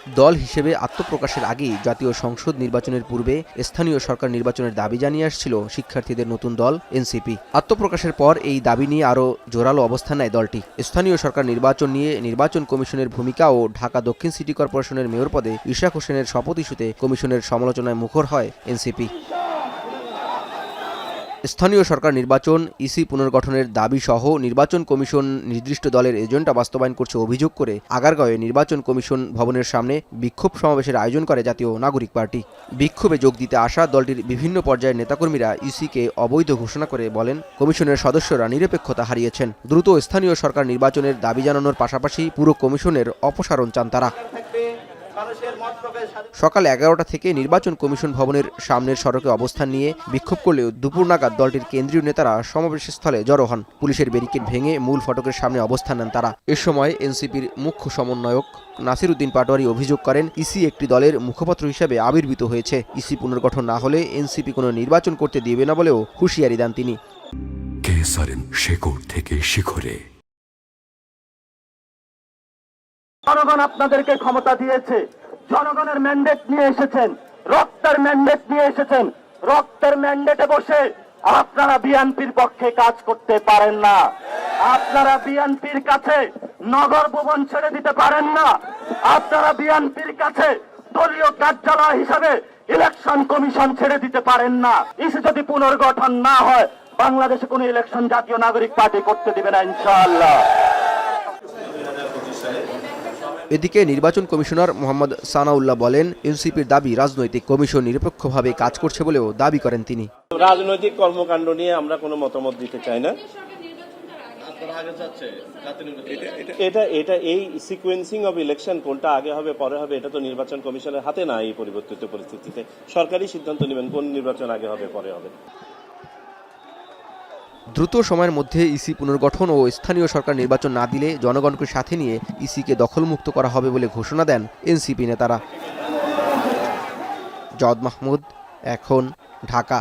দল হিসেবে আত্মপ্রকাশের আগেই জাতীয় সংসদ নির্বাচনের পূর্বে স্থানীয় সরকার নির্বাচনের দাবি জানিয়ে আসছিল শিক্ষার্থীদের নতুন দল এনসিপি। আত্মপ্রকাশের পর এই দাবি নিয়ে আরও জোরালো অবস্থান নেয় দলটি। স্থানীয় সরকার নির্বাচন নিয়ে নির্বাচন কমিশনের ভূমিকা ও ঢাকা দক্ষিণ সিটি কর্পোরেশনের মেয়র পদে ইশরাক হোসেনের শপথ ইস্যুতে কমিশনের সমালোচনায় মুখর হয় এনসিপি। স্থানীয় সরকার নির্বাচন, ইসি পুনর্গঠনের দাবি সহ নির্বাচন কমিশন নির্দিষ্ট দলের এজেন্ডা বাস্তবায়ন করছে অভিযোগ করে আগারগাঁওয়ে নির্বাচন কমিশন ভবনের সামনে বিক্ষোভ সমাবেশের আয়োজন করে জাতীয় নাগরিক পার্টি। বিক্ষোভে যোগ দিতে আসা দলটির বিভিন্ন পর্যায়ের নেতাকর্মীরা ইসিকে অবৈধ ঘোষণা করে বলেন, কমিশনের সদস্যরা নিরপেক্ষতা হারিয়েছেন। দ্রুত স্থানীয় সরকার নির্বাচনের দাবি জানানোর পাশাপাশি পুরো কমিশনের অপসারণ চান তারা। সকাল 11টা থেকে নির্বাচন কমিশন ভবনের সামনের সড়কে অবস্থান নিয়ে বিক্ষোভ করলেও দুপুর নাগাদ দলটির কেন্দ্রীয় নেতারা সমাবেশস্থলে জড়ো হন। পুলিশের ব্যারিকেড ভেঙে মূল ফটকের সামনে অবস্থান নেন তারা। এ সময় এনসিপির মুখ্য সমন্বয়ক নাসির উদ্দিন পাটোয়ারি অভিযোগ করেন, ইসি একটি দলের মুখপাত্র হিসেবে আবির্ভূত হয়েছে। ইসি পুনর্গঠন না হলে এনসিপি কোনো নির্বাচন করতে দিবে না বলেও হুঁশিয়ারি দেন তিনি। জনগণ আপনাদেরকে ক্ষমতা দিয়েছে, জনগণের ম্যান্ডেট নিয়ে এসেছেন, রক্তের ম্যান্ডেট নিয়ে এসেছেন। রক্তের ম্যান্ডেটে বসে আপনারা বিএনপির পক্ষে কাজ করতে পারেন না। আপনারা বিএনপির কাছে নগর ভবন ছেড়ে দিতে পারেন না। আপনারা বিএনপির কাছে দলীয় কার্যালয় হিসেবে ইলেকশন কমিশন ছেড়ে দিতে পারেন না। ইসি যদি পুনর্গঠন না হয়, বাংলাদেশে কোনো ইলেকশন জাতীয় নাগরিক পার্টি করতে দিবে না ইনশাআল্লাহ। এদিকে নির্বাচন কমিশনার মোহাম্মদ সানাউল্লাহ বলেন, এনসিপির দাবি রাজনৈতিক, কমিশন নিরপেক্ষভাবে কাজ করছে বলেও দাবি করেন তিনি। রাজনৈতিক কর্মকাণ্ড নিয়ে আমরা কোনো মতামত দিতে চাই না। এটা এই সিকোয়েন্সিং অফ ইলেকশন কোনটা আগে হবে পরে হবে এটা তো নির্বাচন কমিশনের হাতে না। এই পরিবর্তিত পরিস্থিতিতে সরকারি সিদ্ধান্ত নেবেন কোন নির্বাচন আগে হবে পরে হবে। দ্রুত সময়ের মধ্যে ইসি পুনর্গঠন ও স্থানীয় সরকার নির্বাচন না দিলে জনগণকে সাথে নিয়ে ইসিকে দখলমুক্ত করা হবে বলে ঘোষণা দেন এনসিপি নেতারা। জাওয়াদ মাহমুদ, এখন, ঢাকা।